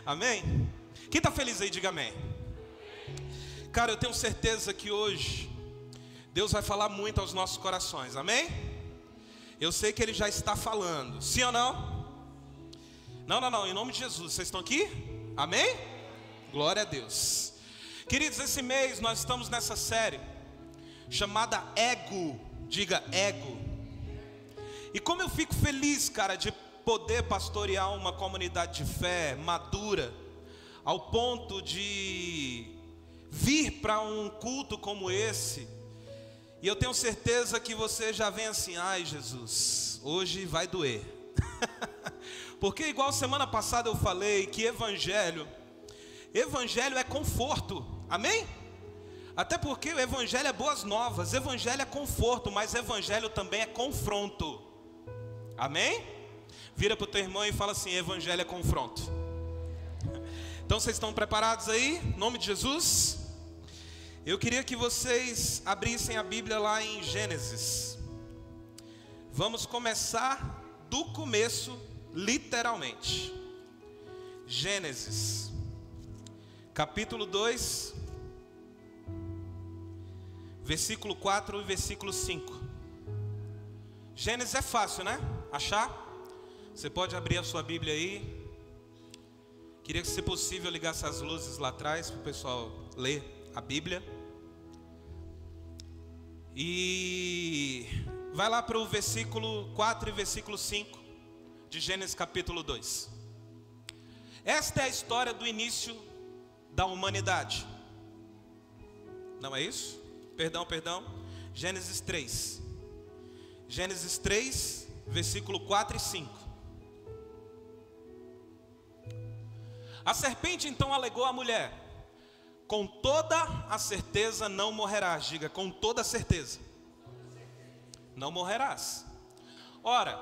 Amém? Quem está feliz aí, diga amém. Cara, eu tenho certeza que hoje Deus vai falar muito aos nossos corações, amém? Eu sei que Ele já está falando, sim ou não? Não, em nome de Jesus, vocês estão aqui? Amém? Glória a Deus. Queridos, esse mês nós estamos nessa série chamada Ego, diga ego. E como eu fico feliz, cara, de poder pastorear uma comunidade de fé madura, ao ponto de vir para um culto como esse. E eu tenho certeza que você já vem assim: ai Jesus, hoje vai doer. Porque igual semana passada eu falei que evangelho é conforto, amém? Até porque o evangelho é boas novas, evangelho é conforto, mas evangelho também é confronto, amém? Vira para o teu irmão e fala assim: evangelho é confronto. Então vocês estão preparados aí? Em nome de Jesus. Eu queria que vocês abrissem a Bíblia lá em Gênesis. Vamos começar do começo, literalmente. Gênesis, capítulo 2, versículo 4 e versículo 5. Gênesis é fácil, né? Achar? Você pode abrir a sua Bíblia aí. Queria que, se possível, ligasse as luzes lá atrás para o pessoal ler a Bíblia. E vai lá para o versículo 4 e versículo 5 de Gênesis capítulo 2. Esta é a história do início da humanidade. Não é isso? Perdão. Gênesis 3. Gênesis 3, versículo 4 e 5. A serpente então alegou à mulher: com toda a certeza não morrerás. Diga, com toda a certeza não morrerás. Ora,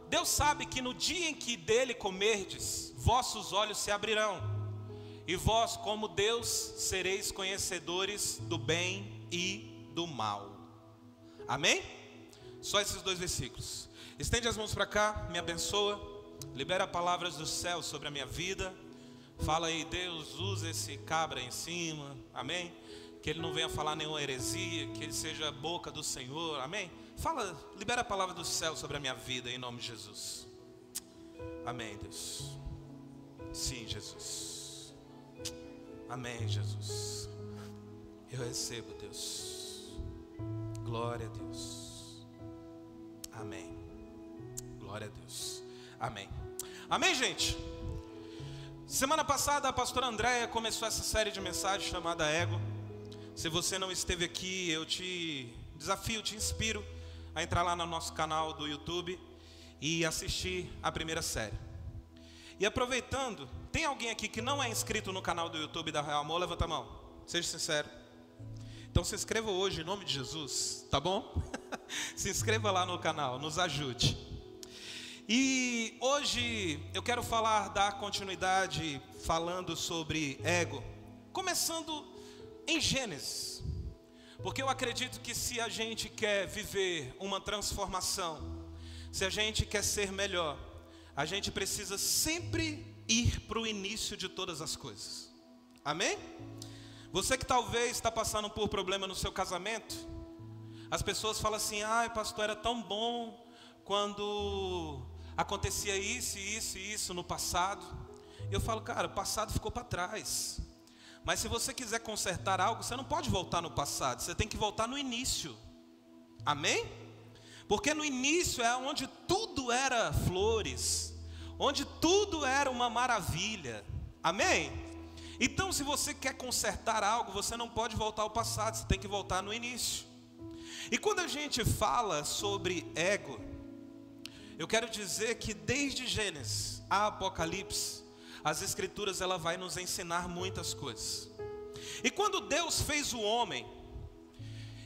Deus sabe que no dia em que dele comerdes, vossos olhos se abrirão, e vós, como Deus, sereis conhecedores do bem e do mal. Amém? Só esses dois versículos. Estende as mãos para cá, me abençoa, libera palavras do céu sobre a minha vida. Fala aí: Deus, usa esse cabra em cima, amém? Que ele não venha falar nenhuma heresia, que ele seja a boca do Senhor, amém? Fala, libera a palavra do céu sobre a minha vida, em nome de Jesus. Amém, Deus. Sim, Jesus. Amém, Jesus. Eu recebo, Deus. Glória a Deus. Amém. Glória a Deus. Amém. Amém, gente? Semana passada a pastora Andréia começou essa série de mensagens chamada Ego. Se você não esteve aqui, eu te desafio, te inspiro a entrar lá no nosso canal do YouTube e assistir a primeira série. E aproveitando, tem alguém aqui que não é inscrito no canal do YouTube da Real Amor? Levanta a mão, seja sincero. Então se inscreva hoje em nome de Jesus, tá bom? Se inscreva lá no canal, nos ajude. E hoje eu quero dar continuidade falando sobre ego, começando em Gênesis, porque eu acredito que se a gente quer viver uma transformação, se a gente quer ser melhor, a gente precisa sempre ir para o início de todas as coisas, amém? Você que talvez está passando por problema no seu casamento, as pessoas falam assim: ai pastor, era tão bom quando acontecia isso no passado. Eu falo: cara, o passado ficou para trás. Mas se você quiser consertar algo, você não pode voltar no passado, você tem que voltar no início. Amém? Porque no início é onde tudo era flores, onde tudo era uma maravilha. Amém? Então, se você quer consertar algo, você não pode voltar ao passado, você tem que voltar no início. E quando a gente fala sobre ego, eu quero dizer que desde Gênesis a Apocalipse, as Escrituras ela vai nos ensinar muitas coisas. E quando Deus fez o homem,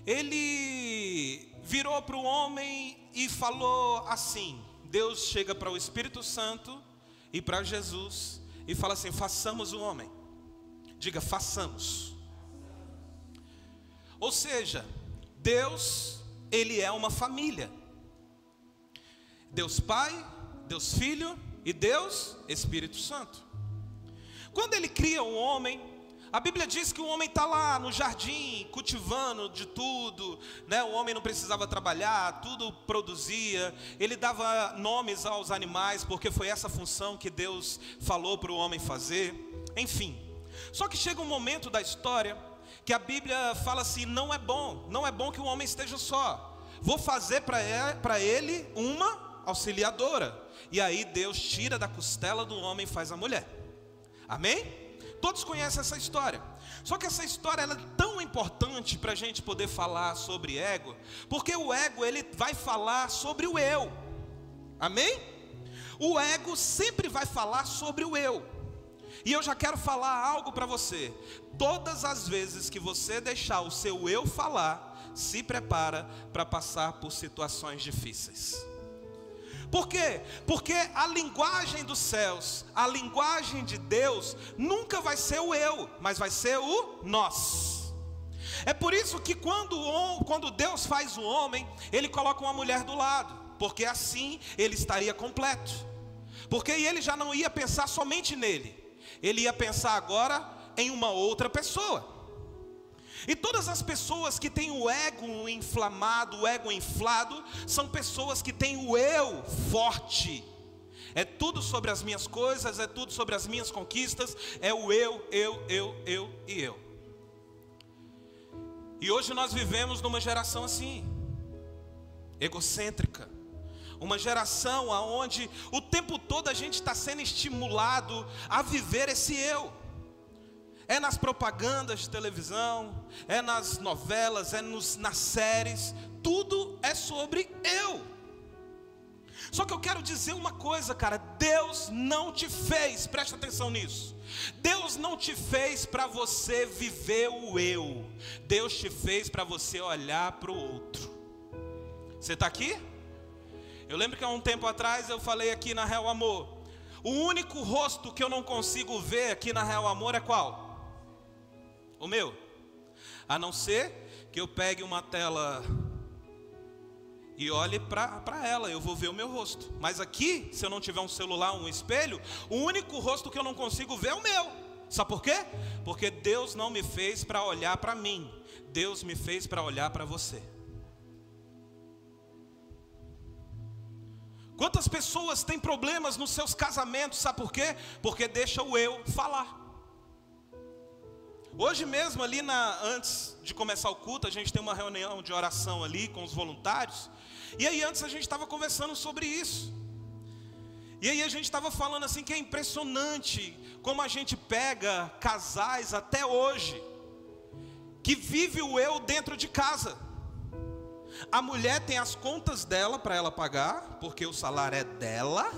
Ele virou para o homem e falou assim. Deus chega para o Espírito Santo e para Jesus e fala assim: façamos o homem. Diga, façamos. Ou seja, Deus, Ele é uma família. Deus Pai, Deus Filho e Deus, Espírito Santo. Quando ele cria o homem, a Bíblia diz que o homem está lá no jardim, cultivando de tudo, né? O homem não precisava trabalhar, tudo produzia. Ele dava nomes aos animais, porque foi essa função que Deus falou para o homem fazer. Enfim, só que chega um momento da história que a Bíblia fala assim: não é bom que o homem esteja só. Vou fazer para ele uma auxiliadora. E aí Deus tira da costela do homem e faz a mulher. Amém? Todos conhecem essa história. Só que essa história ela é tão importante para a gente poder falar sobre ego, porque o ego ele vai falar sobre o eu. Amém? O ego sempre vai falar sobre o eu. E eu já quero falar algo para você. Todas as vezes que você deixar o seu eu falar, se prepara para passar por situações difíceis. Por quê? Porque a linguagem dos céus, a linguagem de Deus, nunca vai ser o eu, mas vai ser o nós. É por isso que quando Deus faz o homem, Ele coloca uma mulher do lado, porque assim ele estaria completo. Porque ele já não ia pensar somente nele, ele ia pensar agora em uma outra pessoa. E todas as pessoas que têm o ego inflamado, o ego inflado, são pessoas que têm o eu forte. É tudo sobre as minhas coisas, é tudo sobre as minhas conquistas, é o eu e eu. E hoje nós vivemos numa geração assim, egocêntrica. Uma geração onde o tempo todo a gente está sendo estimulado a viver esse eu. É nas propagandas de televisão, é nas novelas, é nas séries, tudo é sobre eu. Só que eu quero dizer uma coisa, cara, Deus não te fez, presta atenção nisso. Deus não te fez para você viver o eu. Deus te fez para você olhar para o outro. Você está aqui? Eu lembro que há um tempo atrás eu falei aqui na Real Amor. O único rosto que eu não consigo ver aqui na Real Amor é qual? O meu. A não ser que eu pegue uma tela e olhe para ela, eu vou ver o meu rosto. Mas aqui, se eu não tiver um celular, um espelho, o único rosto que eu não consigo ver é o meu. Sabe por quê? Porque Deus não me fez para olhar para mim. Deus me fez para olhar para você. Quantas pessoas têm problemas nos seus casamentos, sabe por quê? Porque deixa o eu falar. Hoje mesmo ali antes de começar o culto, a gente tem uma reunião de oração ali com os voluntários. E aí antes a gente estava conversando sobre isso. E aí a gente estava falando assim que é impressionante como a gente pega casais até hoje que vive o eu dentro de casa. A mulher tem as contas dela para ela pagar, porque o salário é dela.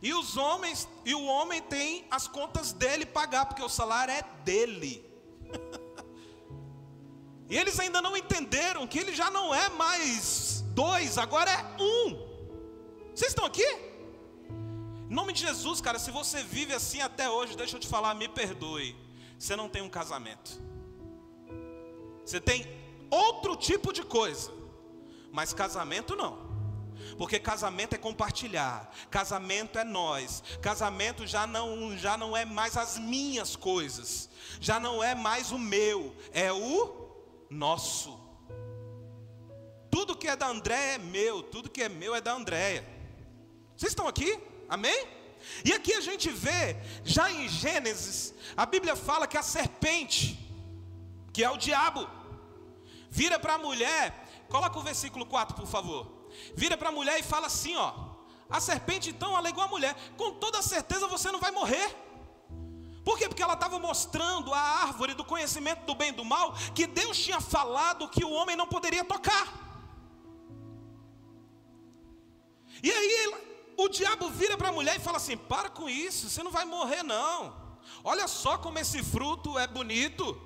E o homem tem as contas dele pagar, porque o salário é dele. E eles ainda não entenderam que ele já não é mais 2, agora é 1. Vocês estão aqui? Em nome de Jesus, cara, se você vive assim até hoje, deixa eu te falar, me perdoe. Você não tem um casamento. Você tem outro tipo de coisa, mas casamento não. Porque casamento é compartilhar, casamento é nós, casamento já não é mais as minhas coisas, já não é mais o meu, é o nosso. Tudo que é da Andréia é meu, tudo que é meu é da Andréia. Vocês estão aqui? Amém? E aqui a gente vê, já em Gênesis, a Bíblia fala que a serpente, que é o diabo, vira para a mulher. Coloca o versículo 4 por favor. Vira para a mulher e fala assim, ó: a serpente então alegou à mulher: com toda certeza você não vai morrer. Por quê? Porque ela estava mostrando a árvore do conhecimento do bem e do mal, que Deus tinha falado que o homem não poderia tocar. E aí o diabo vira para a mulher e fala assim: para com isso, você não vai morrer não. Olha só como esse fruto é bonito.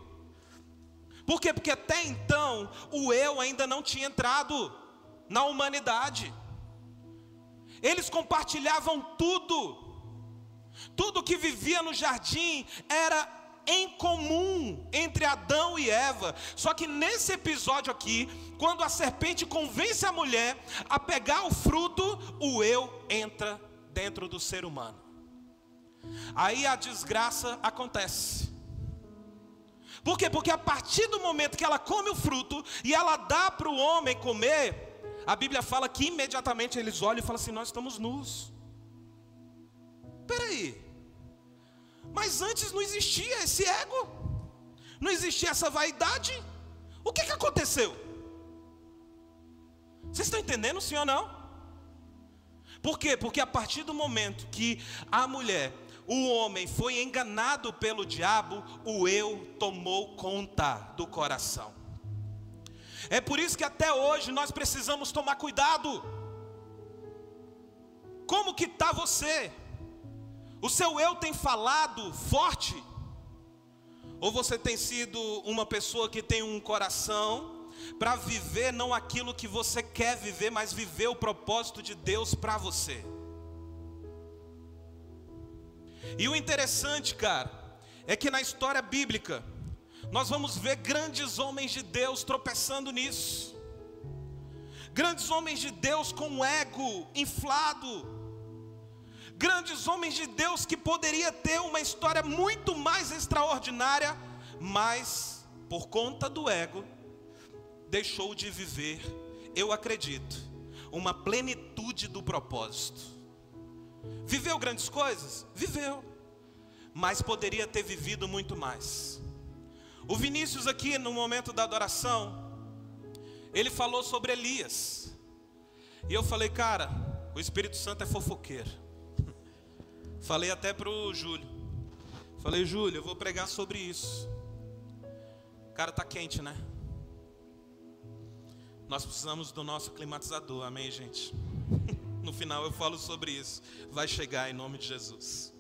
Por quê? Porque até então o eu ainda não tinha entrado na humanidade. Eles compartilhavam tudo que vivia no jardim era em comum entre Adão e Eva. Só que nesse episódio aqui, quando a serpente convence a mulher a pegar o fruto, o eu entra dentro do ser humano. Aí a desgraça acontece. Por quê? Porque a partir do momento que ela come o fruto e ela dá para o homem comer, a Bíblia fala que imediatamente eles olham e falam assim: nós estamos nus. Peraí, mas antes não existia esse ego, não existia essa vaidade. O que aconteceu? Vocês estão entendendo, sim ou não? Por quê? Porque a partir do momento que a mulher, o homem foi enganado pelo diabo, o eu tomou conta do coração. É por isso que até hoje nós precisamos tomar cuidado. Como que está você? O seu eu tem falado forte? Ou você tem sido uma pessoa que tem um coração para viver não aquilo que você quer viver, mas viver o propósito de Deus para você? E o interessante, cara, é que na história bíblica nós vamos ver grandes homens de Deus tropeçando nisso. Grandes homens de Deus com o ego inflado. Grandes homens de Deus que poderia ter uma história muito mais extraordinária, mas por conta do ego deixou de viver, eu acredito, uma plenitude do propósito. Viveu grandes coisas? Viveu, mas poderia ter vivido muito mais. O Vinícius aqui no momento da adoração, ele falou sobre Elias. E eu falei: cara, o Espírito Santo é fofoqueiro. Falei até para o Júlio. Falei: Júlio, eu vou pregar sobre isso. Cara, tá quente, né? Nós precisamos do nosso climatizador, amém, gente? No final eu falo sobre isso. Vai chegar em nome de Jesus.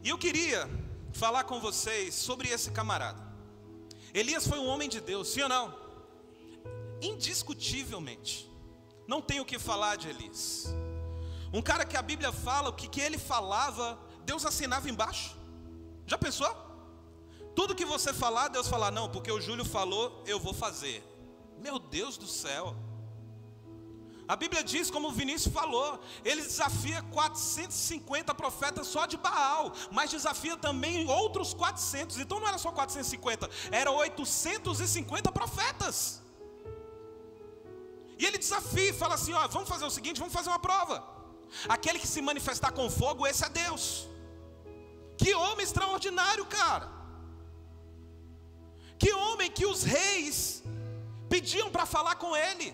E eu queria falar com vocês sobre esse camarada. Elias foi um homem de Deus, sim ou não? Indiscutivelmente. Não tenho o que falar de Elias. Um cara que a Bíblia fala, o que ele falava, Deus assinava embaixo. Já pensou? Tudo que você falar, Deus falar: não, porque o Júlio falou, eu vou fazer. Meu Deus do céu. A Bíblia diz, como o Vinícius falou, ele desafia 450 profetas só de Baal, mas desafia também outros 400. Então não era só 450, eram 850 profetas. E ele desafia e fala assim: ó, vamos fazer o seguinte, vamos fazer uma prova. Aquele que se manifestar com fogo, esse é Deus. Que homem extraordinário, cara. Que homem que os reis pediam para falar com ele.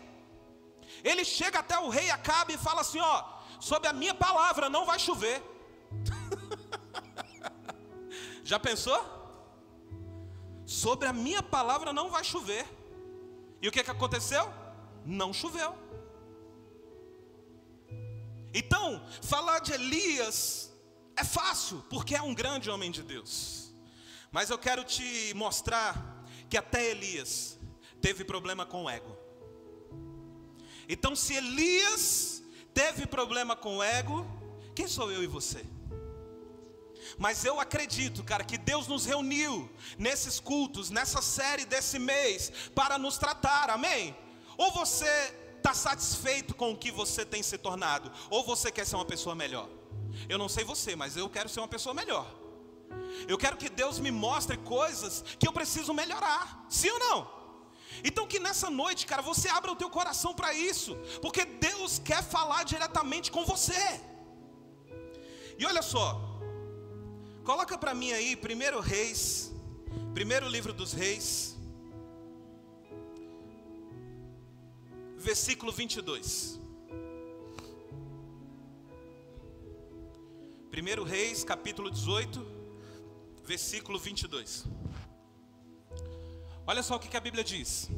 Ele chega até o rei Acabe e fala assim: ó, sob a minha palavra não vai chover. Já pensou? Sobre a minha palavra não vai chover. E o que aconteceu? Não choveu. Então, falar de Elias é fácil, porque é um grande homem de Deus. Mas eu quero te mostrar que até Elias teve problema com o ego. Então, se Elias teve problema com o ego, quem sou eu e você? Mas eu acredito, cara, que Deus nos reuniu nesses cultos, nessa série desse mês, para nos tratar, amém? Ou você está satisfeito com o que você tem se tornado, ou você quer ser uma pessoa melhor. Eu não sei você, mas eu quero ser uma pessoa melhor. Eu quero que Deus me mostre coisas que eu preciso melhorar, sim ou não? Então que nessa noite, cara, você abra o teu coração para isso, porque Deus quer falar diretamente com você. E olha só, coloca para mim aí 1 Reis, primeiro livro dos Reis, versículo 22. 1 Reis, capítulo 18, versículo 22. Olha só o que a Bíblia diz.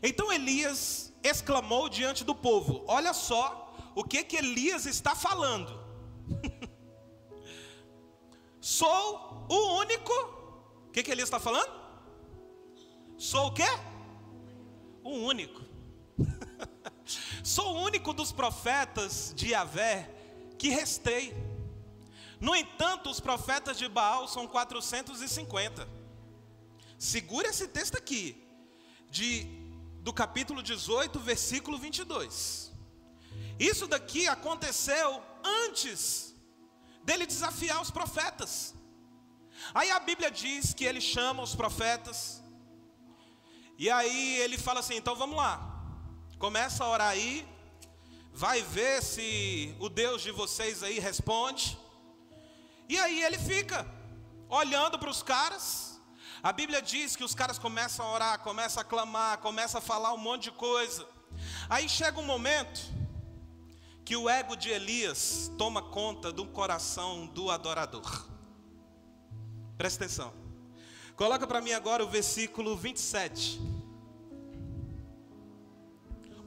Então Elias exclamou diante do povo. Olha só o que Elias está falando. Sou o único. O que Elias está falando? Sou o quê? O único. Sou o único dos profetas de Yahvé que restei. No entanto, os profetas de Baal são 450. Segura esse texto aqui, do capítulo 18, versículo 22. Isso daqui aconteceu antes dele desafiar os profetas. Aí a Bíblia diz que ele chama os profetas, e aí ele fala assim: então vamos lá, começa a orar aí, vai ver se o Deus de vocês aí responde. E aí ele fica olhando para os caras. A Bíblia diz que os caras começam a orar, começam a clamar, começam a falar um monte de coisa. Aí chega um momento que o ego de Elias toma conta do coração do adorador. Presta atenção. Coloca para mim agora o versículo 27.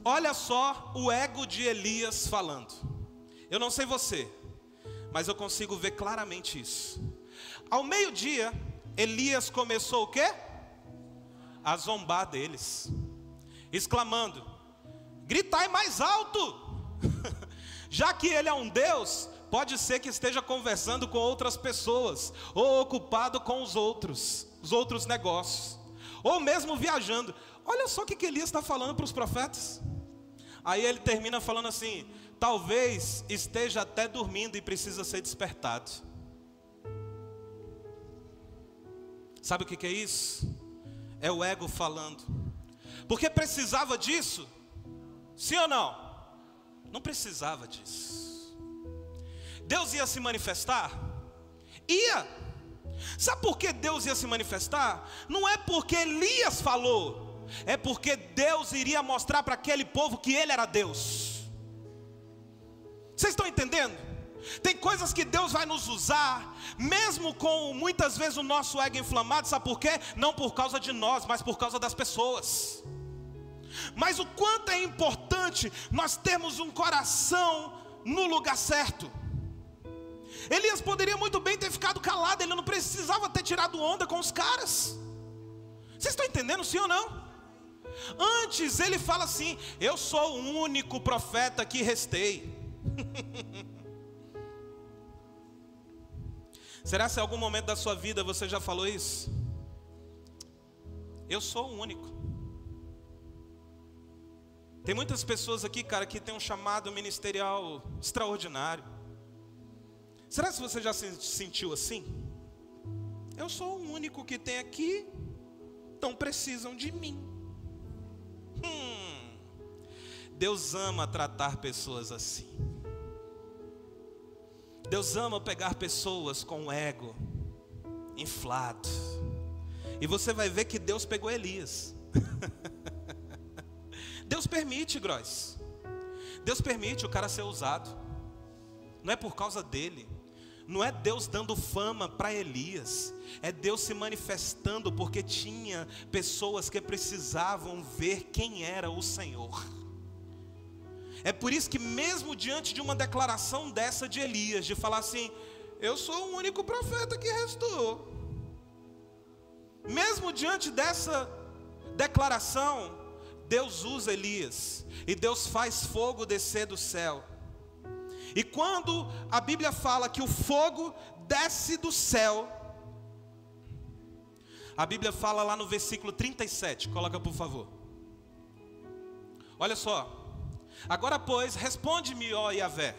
Olha só o ego de Elias falando. Eu não sei você, mas eu consigo ver claramente isso. Ao meio-dia, Elias começou o quê? A zombar deles, exclamando: gritai mais alto. Já que ele é um Deus, pode ser que esteja conversando com outras pessoas, ou ocupado com os outros negócios, ou mesmo viajando. Olha só o que Elias está falando para os profetas. Aí ele termina falando assim: talvez esteja até dormindo e precisa ser despertado. Sabe o que é isso? É o ego falando. Porque precisava disso? Sim ou não? Não precisava disso. Deus ia se manifestar? Ia. Sabe por que Deus ia se manifestar? Não é porque Elias falou, é porque Deus iria mostrar para aquele povo que Ele era Deus. Vocês estão entendendo? Tem coisas que Deus vai nos usar, mesmo com muitas vezes o nosso ego inflamado. Sabe por quê? Não por causa de nós, mas por causa das pessoas. Mas o quanto é importante nós termos um coração no lugar certo. Elias poderia muito bem ter ficado calado, ele não precisava ter tirado onda com os caras. Vocês estão entendendo, sim ou não? Antes ele fala assim: eu sou o único profeta que restei. Será que em algum momento da sua vida você já falou isso? Eu sou o único. Tem muitas pessoas aqui, cara, que tem um chamado ministerial extraordinário. Será que você já se sentiu assim? Eu sou o único que tem aqui, então precisam de mim. Deus ama tratar pessoas assim. Deus ama pegar pessoas com o ego inflado. E você vai ver que Deus pegou Elias. Deus permite, Gross. Deus permite o cara ser usado. Não é por causa dele. Não é Deus dando fama para Elias. É Deus se manifestando porque tinha pessoas que precisavam ver quem era o Senhor. É por isso que mesmo diante de uma declaração dessa de Elias, de falar assim: eu sou o único profeta que restou. Mesmo diante dessa declaração, Deus usa Elias, e Deus faz fogo descer do céu. E quando a Bíblia fala que o fogo desce do céu, a Bíblia fala lá no versículo 37, coloca por favor. Olha só: agora pois, responde-me, ó Yahvé,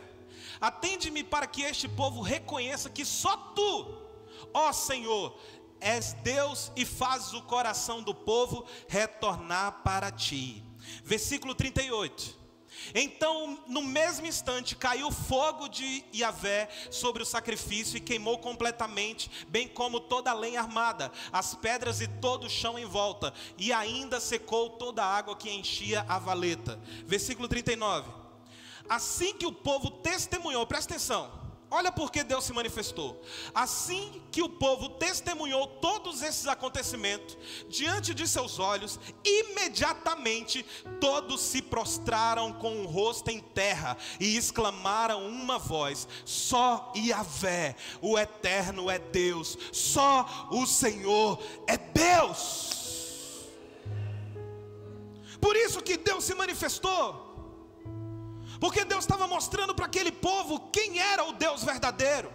atende-me para que este povo reconheça que só Tu, ó Senhor, és Deus e fazes o coração do povo retornar para Ti. Versículo 38. Então, no mesmo instante, caiu o fogo de Yahvé sobre o sacrifício e queimou completamente, bem como toda a lenha armada, as pedras e todo o chão em volta, e ainda secou toda a água que enchia a valeta. Versículo 39. Assim que o povo testemunhou, presta atenção, olha porque Deus se manifestou. Assim que o povo testemunhou todos esses acontecimentos diante de seus olhos, imediatamente todos se prostraram com o rosto em terra e exclamaram uma voz: só Yahvé, o Eterno, é Deus, só o Senhor é Deus. Por isso que Deus se manifestou. Porque Deus estava mostrando para aquele povo quem era o Deus verdadeiro.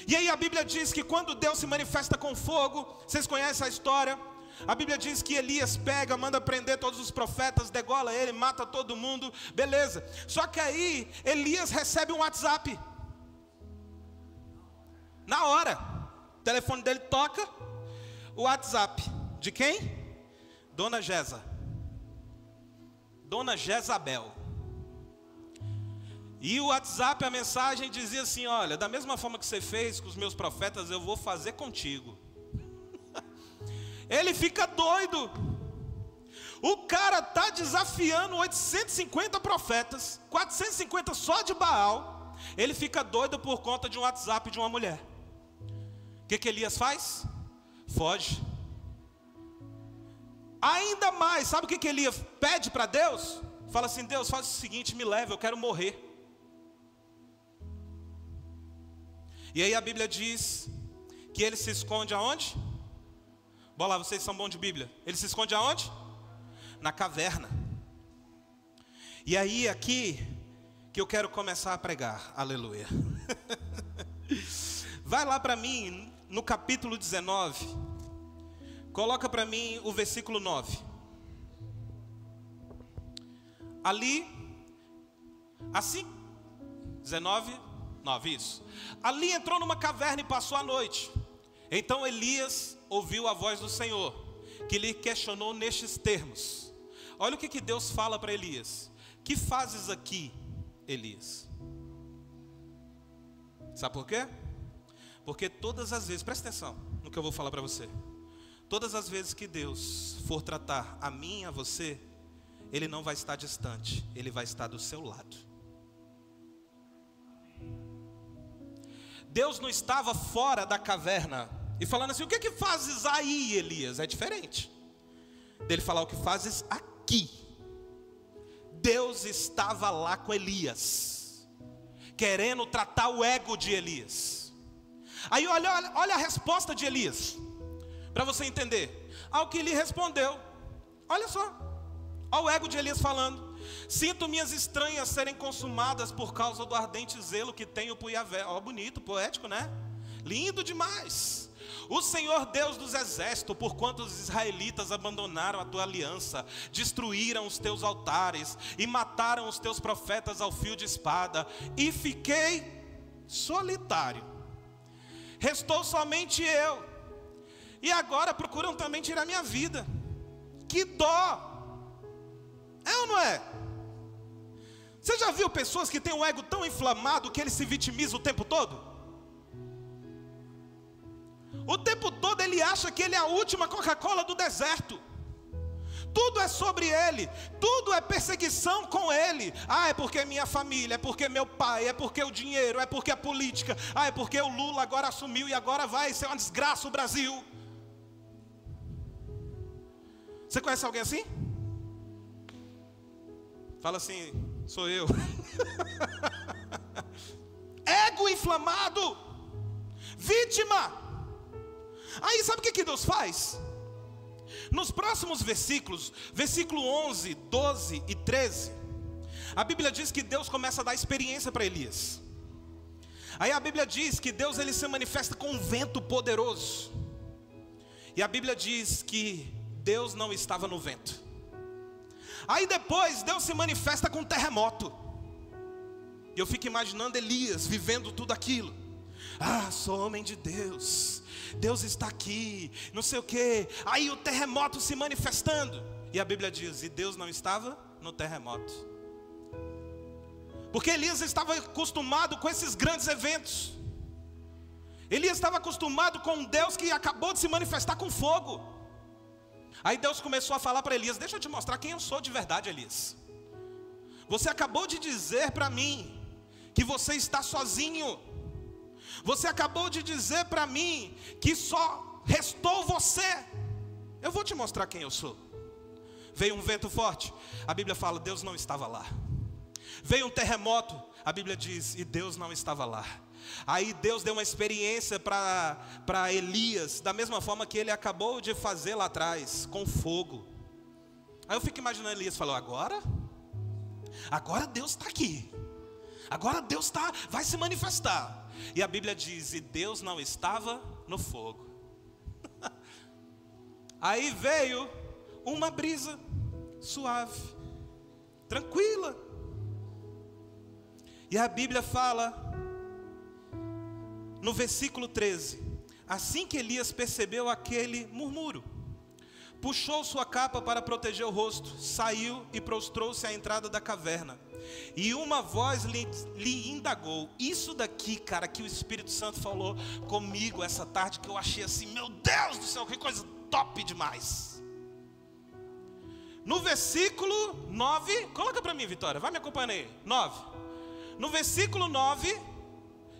E aí a Bíblia diz que quando Deus se manifesta com fogo, vocês conhecem a história, A Bíblia diz que Elias pega, manda prender todos os profetas, degola ele, mata todo mundo, beleza. Só que aí Elias recebe um WhatsApp. Na hora, o telefone dele toca, o WhatsApp. De quem? Dona Jeza. Dona Jezabel. E o WhatsApp, a mensagem dizia assim: olha, da mesma forma que você fez com os meus profetas, eu vou fazer contigo. Ele fica doido. O cara está desafiando 850 profetas, 450 só de Baal. Ele fica doido por conta de um WhatsApp de uma mulher. O que Elias faz? Foge. Ainda mais, sabe o que Elias pede para Deus? Fala assim: Deus, faz o seguinte, me leva, eu quero morrer. E aí a Bíblia diz que ele se esconde aonde? Bora lá, vocês são bons de Bíblia. Ele se esconde aonde? Na caverna. E aí aqui que eu quero começar a pregar. Aleluia. Vai lá para mim no capítulo 19. Coloca para mim o versículo 9. Ali, assim, 19, 9, isso. Ali entrou numa caverna e passou a noite. Então Elias ouviu a voz do Senhor, que lhe questionou nestes termos. Olha o que Deus fala para Elias: que fazes aqui, Elias? Sabe por quê? Porque todas as vezes, presta atenção no que eu vou falar para você. Todas as vezes que Deus for tratar a mim e a você, Ele não vai estar distante, Ele vai estar do seu lado. Deus não estava fora da caverna e falando assim: o que fazes aí, Elias? É diferente dele falar: o que fazes aqui. Deus estava lá com Elias, querendo tratar o ego de Elias. Aí olha a resposta de Elias, para você entender. Ao que lhe respondeu, olha só, olha o ego de Elias falando: sinto minhas estranhas serem consumadas por causa do ardente zelo que tenho por Yahvé. Ó, bonito, poético, né? Lindo demais. O Senhor Deus dos exércitos, porquanto os israelitas abandonaram a tua aliança, destruíram os teus altares e mataram os teus profetas ao fio de espada, e fiquei solitário. Restou somente eu, e agora procuram também tirar minha vida. Que dó! É ou não é? Você já viu pessoas que têm um ego tão inflamado que ele se vitimiza o tempo todo? O tempo todo ele acha que ele é a última Coca-Cola do deserto. Tudo é sobre ele, tudo é perseguição com ele. Ah, é porque é minha família, é porque meu pai, é porque o dinheiro, é porque a política. Ah, é porque o Lula agora assumiu e agora vai ser uma desgraça o Brasil. Você conhece alguém assim? Fala assim: sou eu. Ego inflamado, vítima. Aí sabe o que Deus faz? Nos próximos versículos, versículo 11, 12 e 13, a Bíblia diz que Deus começa a dar experiência para Elias. Aí a Bíblia diz que Deus ele se manifesta com um vento poderoso. E a Bíblia diz que Deus não estava no vento. Aí depois Deus se manifesta com um terremoto. E eu fico imaginando Elias vivendo tudo aquilo. Ah, sou homem de Deus, Deus está aqui, não sei o que. Aí o terremoto se manifestando. E a Bíblia diz: e Deus não estava no terremoto. Porque Elias estava acostumado com esses grandes eventos. Elias estava acostumado com um Deus que acabou de se manifestar com fogo. Aí Deus começou a falar para Elias: deixa eu te mostrar quem eu sou de verdade, Elias. Você acabou de dizer para mim que você está sozinho. Você acabou de dizer para mim que só restou você. Eu vou te mostrar quem eu sou. Veio um vento forte, a Bíblia fala: Deus não estava lá. Veio um terremoto, a Bíblia diz: e Deus não estava lá. Aí Deus deu uma experiência para Elias, da mesma forma que ele acabou de fazer lá atrás, com fogo. Aí eu fico imaginando Elias falou: agora Deus está aqui. Agora Deus vai se manifestar. E a Bíblia diz: e Deus não estava no fogo. Aí veio uma brisa suave, tranquila. E a Bíblia fala, no versículo 13: assim que Elias percebeu aquele murmúrio, puxou sua capa para proteger o rosto, saiu e prostrou-se à entrada da caverna. E uma voz lhe indagou. Isso daqui, cara, que o Espírito Santo falou comigo essa tarde, que eu achei assim, meu Deus do céu, que coisa top demais. No versículo 9, coloca para mim, Vitória, vai me acompanhando aí, 9. No versículo 9,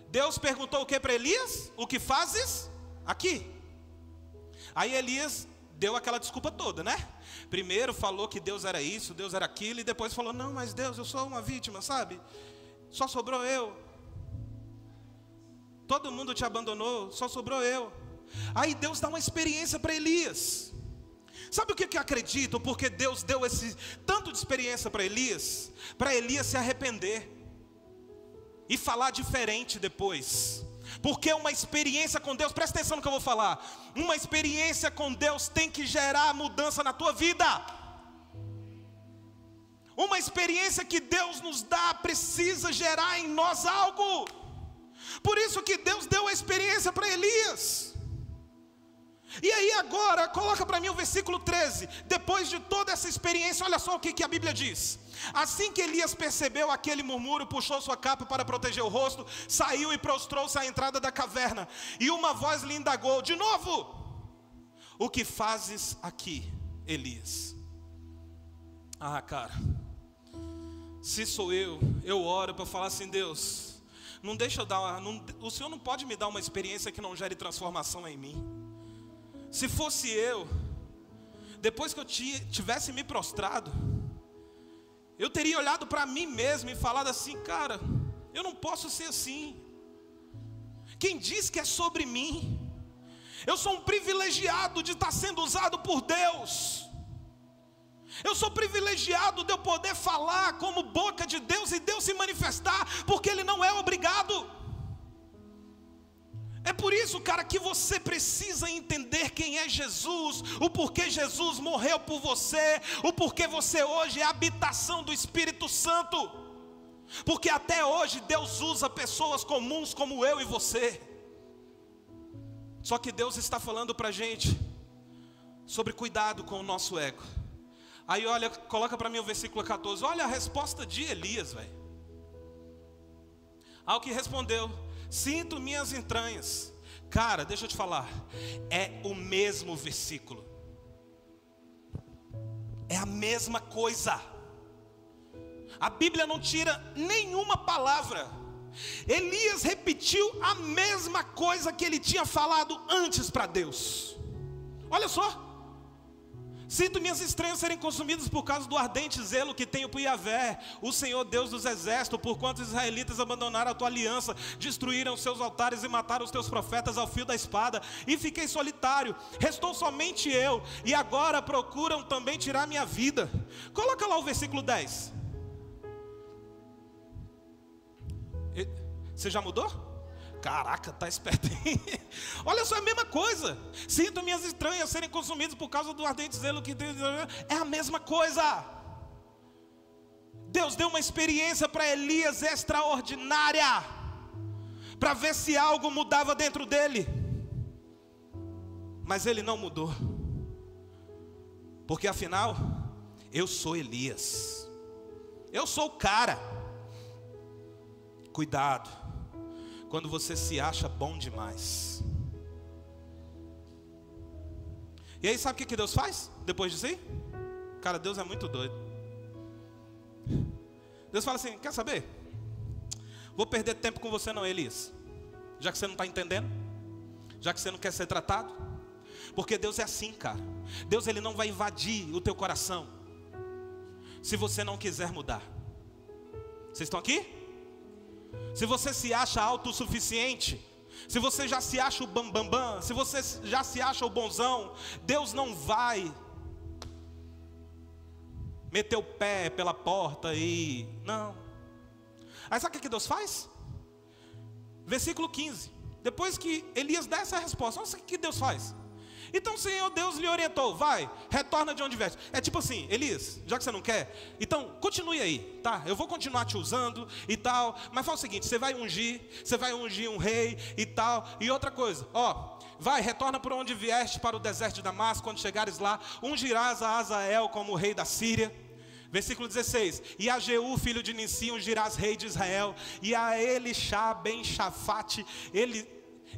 Deus perguntou o que para Elias? O que fazes aqui? Aí Elias deu aquela desculpa toda, né? Primeiro falou que Deus era isso, Deus era aquilo, e depois falou, não, mas Deus, eu sou uma vítima, sabe? Só sobrou eu. Todo mundo te abandonou, só sobrou eu. Aí Deus dá uma experiência para Elias. Sabe o que eu acredito? Porque Deus deu esse tanto de experiência para Elias se arrepender e falar diferente depois. Porque uma experiência com Deus, presta atenção no que eu vou falar, uma experiência com Deus tem que gerar mudança na tua vida. Uma experiência que Deus nos dá precisa gerar em nós algo. Por isso que Deus deu a experiência para Elias. E aí agora, coloca para mim o versículo 13. Depois de toda essa experiência, olha só o que a Bíblia diz. Assim que Elias percebeu aquele murmúrio, puxou sua capa para proteger o rosto, saiu e prostrou-se à entrada da caverna. E uma voz lhe indagou de novo: o que fazes aqui, Elias? Ah, cara, se sou eu oro para falar assim, Deus, não deixa eu dar o Senhor não pode me dar uma experiência que não gere transformação em mim. Se fosse eu, depois que eu tivesse me prostrado, eu teria olhado para mim mesmo e falado assim, cara, eu não posso ser assim. Quem diz que é sobre mim? Eu sou um privilegiado de estar sendo usado por Deus. Eu sou privilegiado de eu poder falar como boca de Deus e Deus se manifestar, porque Ele não é obrigado. É por isso, cara, que você precisa entender quem é Jesus, o porquê Jesus morreu por você, o porquê você hoje é a habitação do Espírito Santo. Porque até hoje Deus usa pessoas comuns como eu e você. Só que Deus está falando para a gente sobre cuidado com o nosso ego. Aí olha, coloca para mim o versículo 14, olha a resposta de Elias, velho. Ao que respondeu: sinto minhas entranhas. Cara, deixa eu te falar, é o mesmo versículo, é a mesma coisa. A Bíblia não tira nenhuma palavra. Elias repetiu a mesma coisa que ele tinha falado antes para Deus. Olha só: sinto minhas estranhas serem consumidas por causa do ardente zelo que tenho por Yahvé, o Senhor Deus dos exércitos, porquanto os israelitas abandonaram a tua aliança, destruíram os seus altares e mataram os teus profetas ao fio da espada, e fiquei solitário, restou somente eu, e agora procuram também tirar minha vida. Coloca lá o versículo 10. Você já mudou? Caraca, tá esperto, hein? Olha só, é a mesma coisa. Sinto minhas estranhas serem consumidas por causa do ardente zelo que tem. É a mesma coisa. Deus deu uma experiência para Elias extraordinária, para ver se algo mudava dentro dele. Mas ele não mudou. Porque afinal, eu sou Elias. Eu sou o cara. Cuidado quando você se acha bom demais. E aí sabe o que Deus faz depois disso aí? Cara, Deus é muito doido. Deus fala assim: quer saber? Vou perder tempo com você não, Elias. Já que você não está entendendo, já que você não quer ser tratado. Porque Deus é assim, cara. Deus, Ele não vai invadir o teu coração se você não quiser mudar. Vocês estão aqui? Se você se acha autossuficiente, se você já se acha o bambambam, se você já se acha o bonzão, Deus não vai meter o pé pela porta e... não. Aí sabe o que Deus faz? Versículo 15. Depois que Elias dá essa resposta, olha o que Deus faz. Então o Senhor Deus lhe orientou, vai, retorna de onde vieste. É tipo assim, Elias, já que você não quer, então continue aí, tá? Eu vou continuar te usando e tal, mas fala o seguinte, você vai ungir um rei e tal. E outra coisa, ó, vai, retorna por onde vieste para o deserto de Damasco, quando chegares lá, ungirás a Azael como rei da Síria. Versículo 16, e a Jeú, filho de Nissi, ungirás rei de Israel, e a Elishá ben Shafate,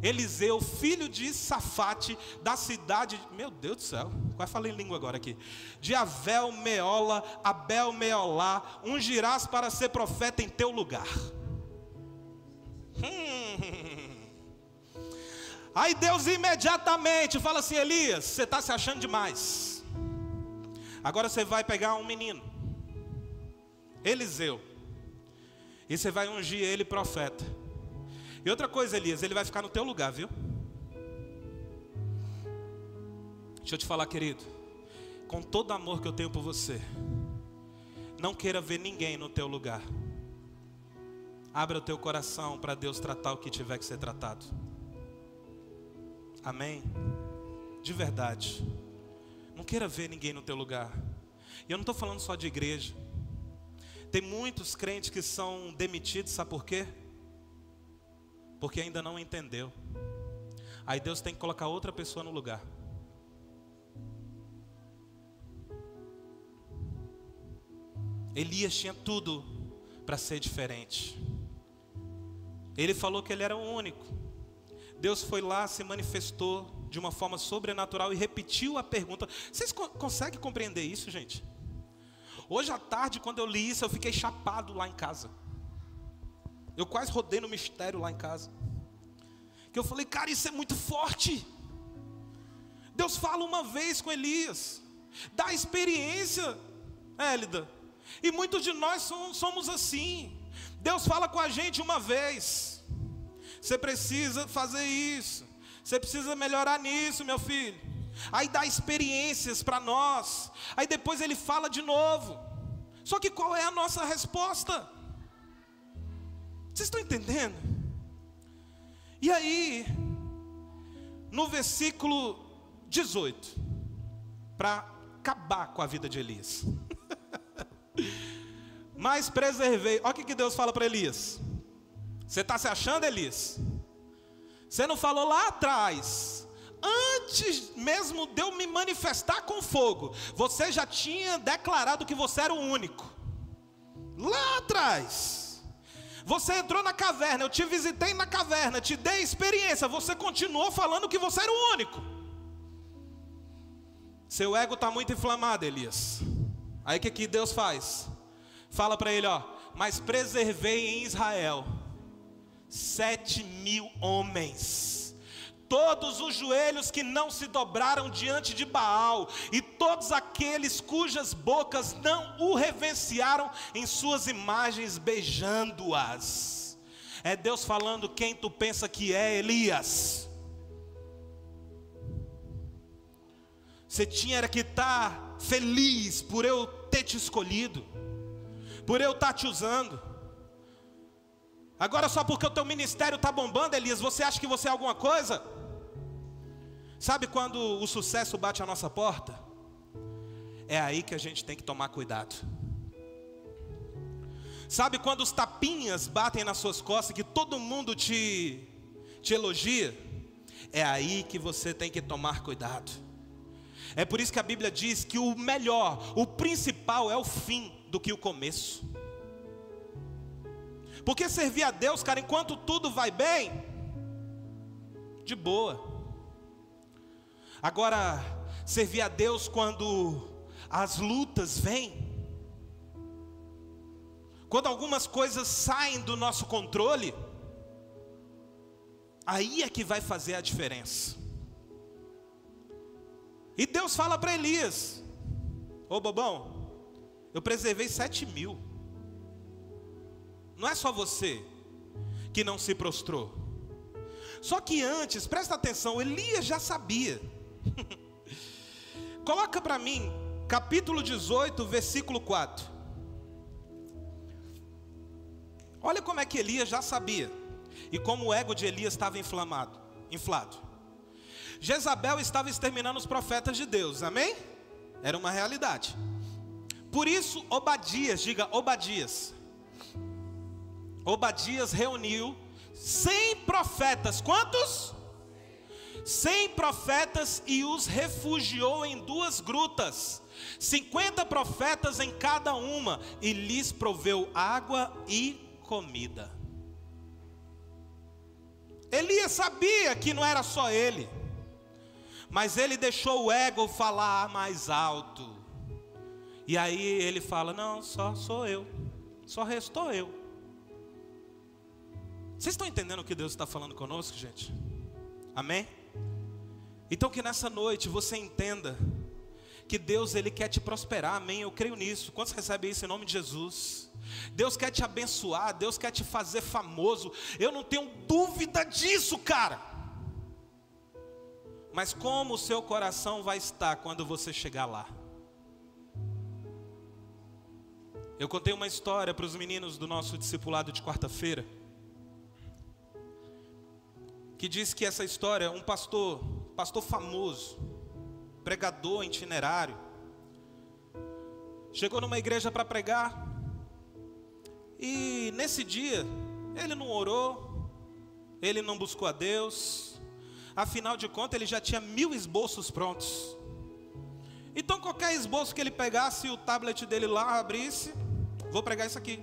Eliseu, filho de Safate, da cidade, meu Deus do céu, quase falei em língua agora aqui, de Avel Meola, Abel Meolá, ungirás para ser profeta em teu lugar. Aí Deus imediatamente fala assim, Elias, você está se achando demais, agora você vai pegar um menino, Eliseu, e você vai ungir ele profeta. E outra coisa, Elias, ele vai ficar no teu lugar, viu? Deixa eu te falar, querido, com todo o amor que eu tenho por você, não queira ver ninguém no teu lugar. Abra o teu coração para Deus tratar o que tiver que ser tratado. Amém? De verdade. Não queira ver ninguém no teu lugar. E eu não estou falando só de igreja. Tem muitos crentes que são demitidos, sabe por quê? Porque ainda não entendeu. Aí Deus tem que colocar outra pessoa no lugar. Elias tinha tudo para ser diferente. Ele falou que ele era o único. Deus foi lá, se manifestou de uma forma sobrenatural e repetiu a pergunta. Vocês conseguem compreender isso, gente? Hoje à tarde, quando eu li isso, eu fiquei chapado lá em casa. Eu quase rodei no mistério lá em casa. Que eu falei, cara, isso é muito forte. Deus fala uma vez com Elias, dá experiência, Hélida. E muitos de nós somos assim. Deus fala com a gente uma vez. Você precisa fazer isso. Você precisa melhorar nisso, meu filho. Aí dá experiências para nós. Aí depois ele fala de novo. Só que qual é a nossa resposta? Vocês estão entendendo? E aí, no versículo 18, para acabar com a vida de Elias. Mas preservei. Olha o que Deus fala para Elias. Você está se achando, Elias? Você não falou lá atrás, antes mesmo de eu me manifestar com fogo, você já tinha declarado que você era o único. Lá atrás. Você entrou na caverna, eu te visitei na caverna, te dei experiência, você continuou falando que você era o único. Seu ego está muito inflamado, Elias. Aí o que Deus faz? Fala para ele, ó, mas preservei em Israel 7.000 homens, todos os joelhos que não se dobraram diante de Baal, e todos aqueles cujas bocas não o reverenciaram em suas imagens, beijando-as. É Deus falando, quem tu pensa que é, Elias? Você tinha que estar feliz por eu ter te escolhido, por eu estar te usando. Agora só porque o teu ministério está bombando, Elias, você acha que você é alguma coisa? Sabe quando o sucesso bate a nossa porta? É aí que a gente tem que tomar cuidado. Sabe quando os tapinhas batem nas suas costas, que todo mundo te elogia? É aí que você tem que tomar cuidado. É por isso que a Bíblia diz que o melhor, o principal é o fim do que o começo. Porque servir a Deus, cara, enquanto tudo vai bem, de boa. Agora, servir a Deus quando as lutas vêm, quando algumas coisas saem do nosso controle, aí é que vai fazer a diferença. E Deus fala para Elias, ô bobão, eu preservei 7.000. Não é só você que não se prostrou. Só que antes, presta atenção, Elias já sabia. Coloca para mim, capítulo 18, versículo 4. Olha como é que Elias já sabia. E como o ego de Elias estava inflado. Jezabel estava exterminando os profetas de Deus, amém? Era uma realidade. Por isso Obadias, diga Obadias. Obadias reuniu 100 profetas, quantos? 100 profetas e os refugiou em 2 grutas, 50 profetas em cada uma, e lhes proveu água e comida. Elias sabia que não era só ele, mas ele deixou o ego falar mais alto. E aí ele fala, não, só sou eu, só restou eu. Vocês estão entendendo o que Deus está falando conosco, gente? Amém? Então que nessa noite você entenda que Deus, Ele quer te prosperar, amém? Eu creio nisso. Quantos recebem isso em nome de Jesus? Deus quer te abençoar, Deus quer te fazer famoso. Eu não tenho dúvida disso, cara. Mas como o seu coração vai estar quando você chegar lá? Eu contei uma história para os meninos do nosso discipulado de quarta-feira, que diz que essa história, um pastor famoso, pregador itinerário, chegou numa igreja para pregar, e nesse dia, ele não orou, ele não buscou a Deus, afinal de contas ele já tinha 1000 esboços prontos. Então qualquer esboço que ele pegasse, o tablet dele lá abrisse, vou pregar isso aqui.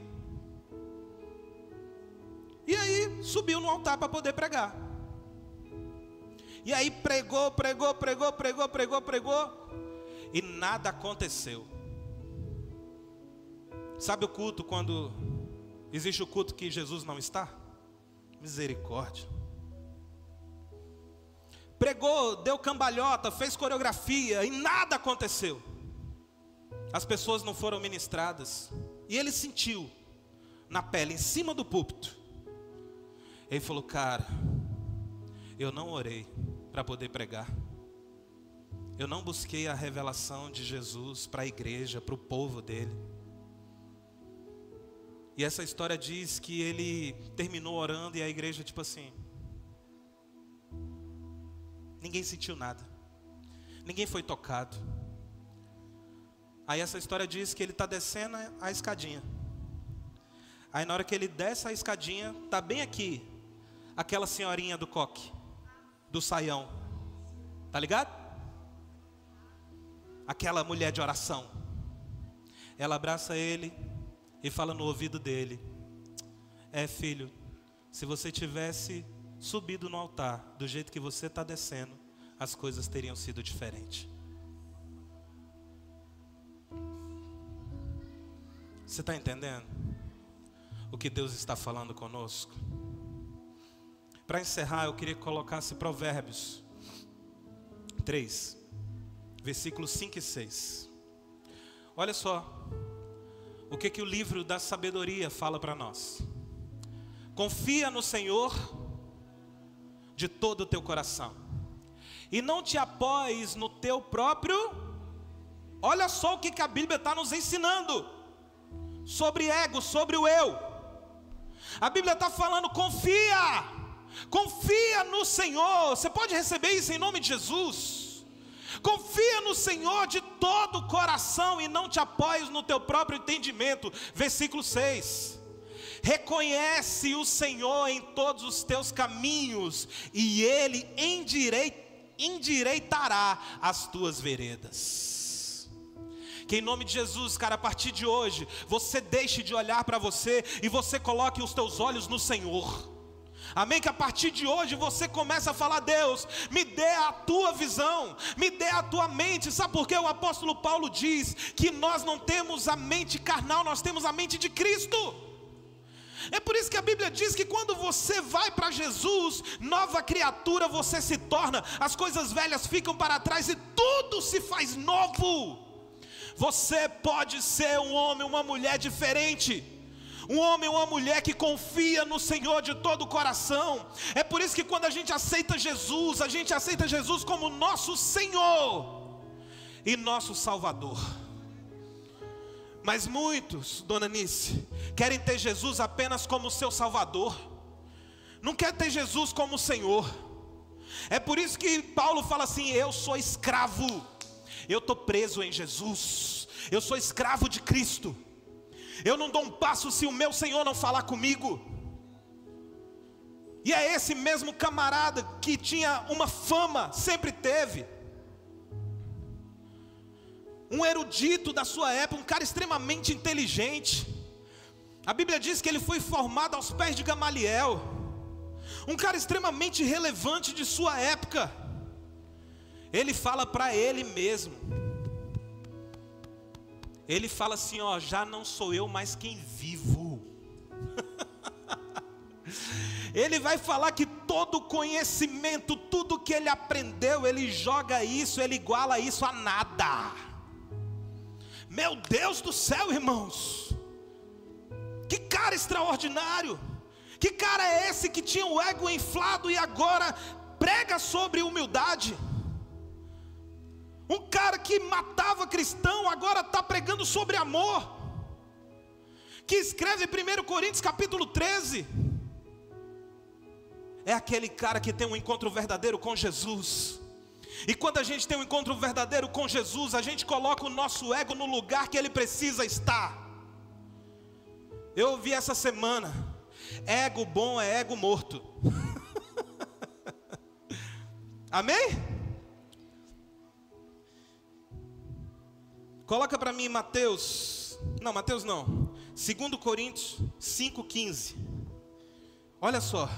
E aí subiu no altar para poder pregar. E aí pregou, e nada aconteceu. Sabe o culto quando existe o culto que Jesus não está? Misericórdia. Pregou, deu cambalhota, fez coreografia e nada aconteceu. As pessoas não foram ministradas. E ele sentiu na pele, em cima do púlpito. Ele falou, cara, eu não orei para poder pregar. Eu não busquei a revelação de Jesus para a igreja, para o povo dele. E essa história diz que ele terminou orando e a igreja tipo assim, ninguém sentiu nada, ninguém foi tocado. Aí essa história diz que ele está descendo a escadinha. Aí na hora que ele desce a escadinha, está bem aqui aquela senhorinha do coque, do saião, tá ligado? Aquela mulher de oração. Ela abraça ele e fala no ouvido dele, filho, se você tivesse subido no altar do jeito que você está descendo, as coisas teriam sido diferentes. Você está entendendo o que Deus está falando conosco? Para encerrar, eu queria que colocasse Provérbios 3, versículos 5 e 6. Olha só o que o livro da sabedoria fala para nós. Confia no Senhor de todo o teu coração, e não te apoies no teu próprio. Olha só o que a Bíblia está nos ensinando sobre ego, sobre o eu. A Bíblia está falando, confia no Senhor. Você pode receber isso em nome de Jesus. Confia no Senhor de todo o coração e não te apoies no teu próprio entendimento. Versículo 6. Reconhece o Senhor em todos os teus caminhos, e Ele endireitará as tuas veredas. Que em nome de Jesus, cara, a partir de hoje, você deixe de olhar para você e você coloque os teus olhos no Senhor. Amém? Que a partir de hoje você começa a falar, Deus, me dê a tua visão, me dê a tua mente. Sabe por quê? O apóstolo Paulo diz que nós não temos a mente carnal, nós temos a mente de Cristo. É por isso que a Bíblia diz que quando você vai para Jesus, nova criatura você se torna, as coisas velhas ficam para trás e tudo se faz novo. Você pode ser um homem, uma mulher diferente, um homem, uma mulher que confia no Senhor de todo o coração. É por isso que quando a gente aceita Jesus como nosso Senhor e nosso Salvador. Mas muitos, dona Nice, querem ter Jesus apenas como seu Salvador, não quer ter Jesus como Senhor. É por isso que Paulo fala assim: eu sou escravo, eu estou preso em Jesus, eu sou escravo de Cristo, eu não dou um passo se o meu Senhor não falar comigo. E é esse mesmo camarada que tinha uma fama, sempre teve, um erudito da sua época, um cara extremamente inteligente. A Bíblia diz que ele foi formado aos pés de Gamaliel, um cara extremamente relevante de sua época. Ele fala para ele mesmo, ele fala assim: ó, já não sou eu mais quem vivo. Ele vai falar que todo conhecimento, tudo que ele aprendeu, ele joga isso, ele iguala isso a nada. Meu Deus do céu, irmãos, que cara extraordinário. Que cara é esse que tinha o ego inflado e agora prega sobre humildade? Um cara que matava cristão, agora está pregando sobre amor. Que escreve 1 Coríntios capítulo 13. É aquele cara que tem um encontro verdadeiro com Jesus. E quando a gente tem um encontro verdadeiro com Jesus, a gente coloca o nosso ego no lugar que ele precisa estar. Eu ouvi essa semana: ego bom é ego morto. Amém? Coloca para mim Mateus 2 Coríntios 5,15. Olha só.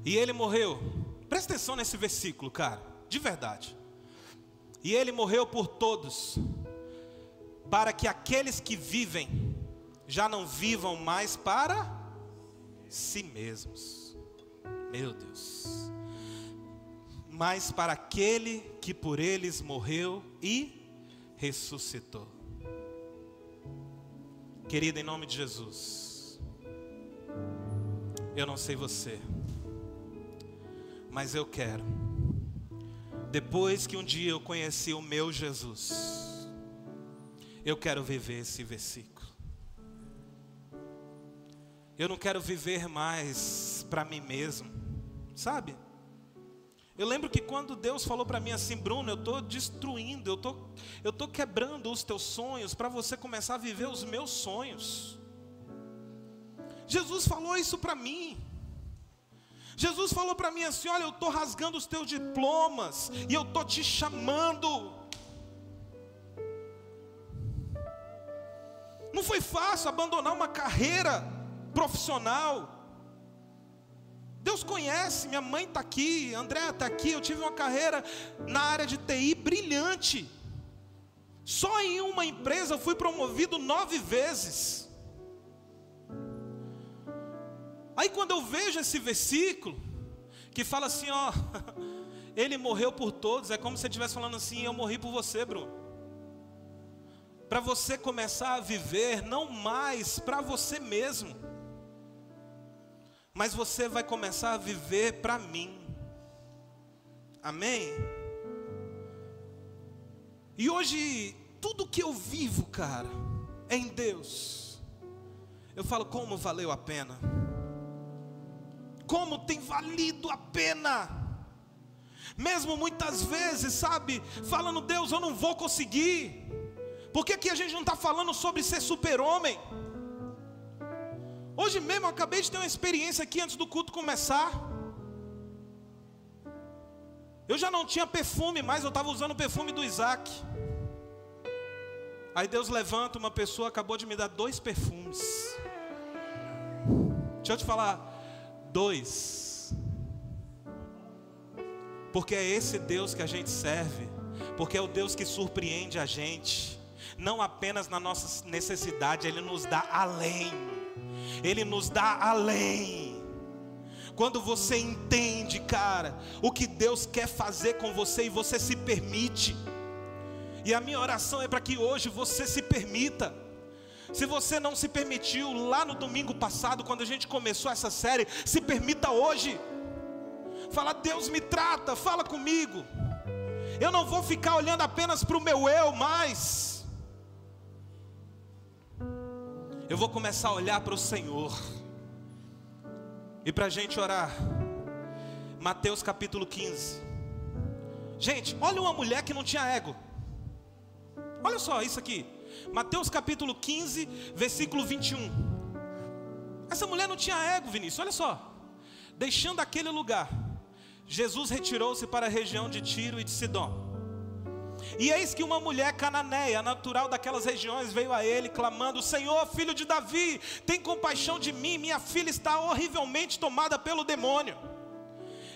E ele morreu, presta atenção nesse versículo, cara, de verdade. E ele morreu por todos, para que aqueles que vivem já não vivam mais para si mesmos. Meu Deus. Mas para aquele que por eles morreu e ressuscitou. Querida, em nome de Jesus, eu não sei você, mas eu quero, depois que um dia eu conheci o meu Jesus, eu quero viver esse versículo. Eu não quero viver mais para mim mesmo, sabe? Eu lembro que quando Deus falou para mim assim: Bruno, eu estou destruindo, eu tô quebrando os teus sonhos para você começar a viver os meus sonhos. Jesus falou isso para mim. Jesus falou para mim assim: olha, eu estou rasgando os teus diplomas e eu estou te chamando. Não foi fácil abandonar uma carreira profissional. Deus conhece, minha mãe está aqui, Andréa está aqui. Eu tive uma carreira na área de TI brilhante. Só em uma empresa eu fui promovido 9 vezes. Aí quando eu vejo esse versículo, que fala assim, ó, ele morreu por todos, é como se ele estivesse falando assim: eu morri por você, Bruno. Para você começar a viver, não mais para você mesmo, mas você vai começar a viver para mim. Amém? E hoje, tudo que eu vivo, cara, é em Deus. Eu falo, como valeu a pena. Como tem valido a pena. Mesmo muitas vezes, sabe, falando: Deus, eu não vou conseguir. Por que que a gente não está falando sobre ser super-homem? Hoje mesmo eu acabei de ter uma experiência aqui antes do culto começar. Eu já não tinha perfume mais, eu estava usando o perfume do Isaac. Aí Deus levanta uma pessoa, acabou de me dar 2 perfumes. Deixa eu te falar, 2. Porque é esse Deus que a gente serve. Porque é o Deus que surpreende a gente. Não apenas na nossa necessidade, Ele nos dá além. Ele nos dá além. Quando você entende, cara, o que Deus quer fazer com você e você se permite. E a minha oração é para que hoje você se permita. Se você não se permitiu lá no domingo passado, quando a gente começou essa série, se permita hoje. Fala: Deus, me trata, fala comigo. Eu não vou ficar olhando apenas para o meu eu mais. Eu vou começar a olhar para o Senhor. E para a gente orar, Mateus capítulo 15. Gente, olha uma mulher que não tinha ego. Olha só isso aqui. Mateus capítulo 15, versículo 21. Essa mulher não tinha ego, Vinícius, olha só. Deixando aquele lugar, Jesus retirou-se para a região de Tiro e de Sidom. E eis que uma mulher cananeia, natural daquelas regiões, veio a ele clamando: Senhor, filho de Davi, tem compaixão de mim, minha filha está horrivelmente tomada pelo demônio.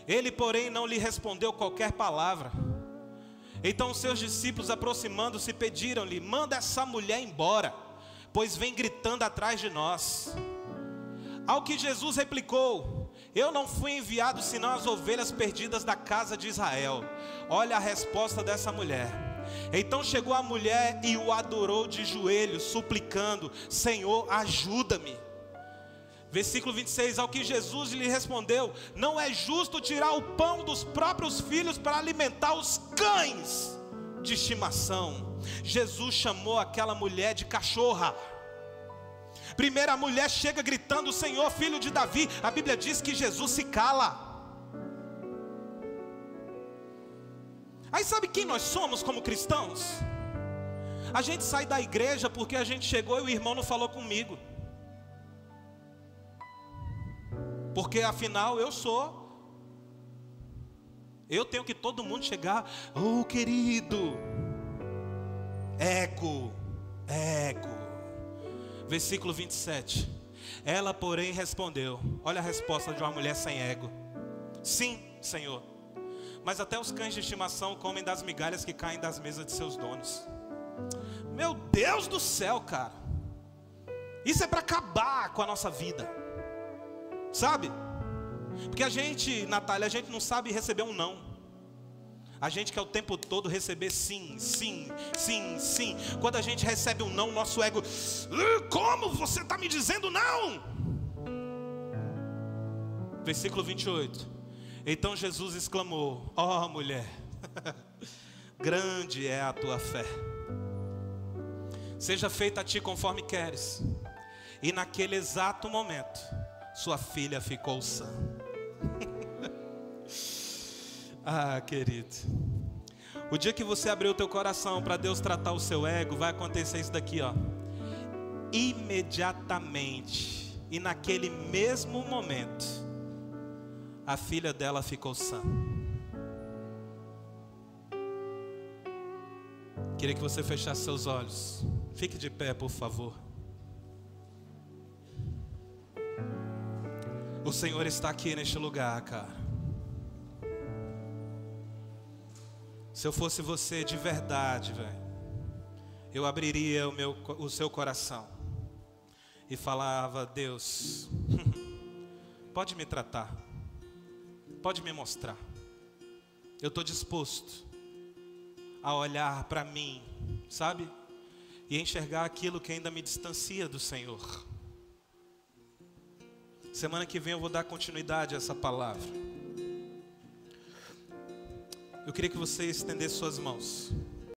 Ele, porém, não lhe respondeu qualquer palavra. Então os seus discípulos, aproximando-se, pediram-lhe: manda essa mulher embora, pois vem gritando atrás de nós. Ao que Jesus replicou: eu não fui enviado senão as ovelhas perdidas da casa de Israel. Olha a resposta dessa mulher. Então chegou a mulher e o adorou de joelhos, suplicando: Senhor, ajuda-me. Versículo 26, ao que Jesus lhe respondeu: não é justo tirar o pão dos próprios filhos para alimentar os cães de estimação. Jesus chamou aquela mulher de cachorra. Primeiro a mulher chega gritando: Senhor, filho de Davi. A Bíblia diz que Jesus se cala. Aí sabe quem nós somos como cristãos? A gente sai da igreja porque a gente chegou e o irmão não falou comigo. Porque afinal eu tenho que todo mundo chegar: oh querido, ego. Versículo 27. Ela, porém, respondeu, olha a resposta de uma mulher sem ego: sim, Senhor, mas até os cães de estimação comem das migalhas que caem das mesas de seus donos. Meu Deus do céu, cara, isso é para acabar com a nossa vida, sabe? Porque a gente, Natália, a gente não sabe receber um não. A gente quer o tempo todo receber sim, sim, sim, sim. Quando a gente recebe um não, nosso ego: como você está me dizendo não? Versículo 28. Então Jesus exclamou: ó mulher, grande é a tua fé, seja feita a ti conforme queres. E naquele exato momento, sua filha ficou sã. Ah, querido, o dia que você abrir o teu coração para Deus tratar o seu ego, vai acontecer isso daqui, ó. Imediatamente, e naquele mesmo momento, a filha dela ficou sã. Queria que você fechasse seus olhos. Fique de pé, por favor. O Senhor está aqui neste lugar, cara. Se eu fosse você de verdade, velho, eu abriria o seu coração e falava: Deus, pode me tratar, pode me mostrar. Eu estou disposto a olhar para mim, sabe? E enxergar aquilo que ainda me distancia do Senhor. Semana que vem eu vou dar continuidade a essa palavra. Eu queria que você estendesse suas mãos.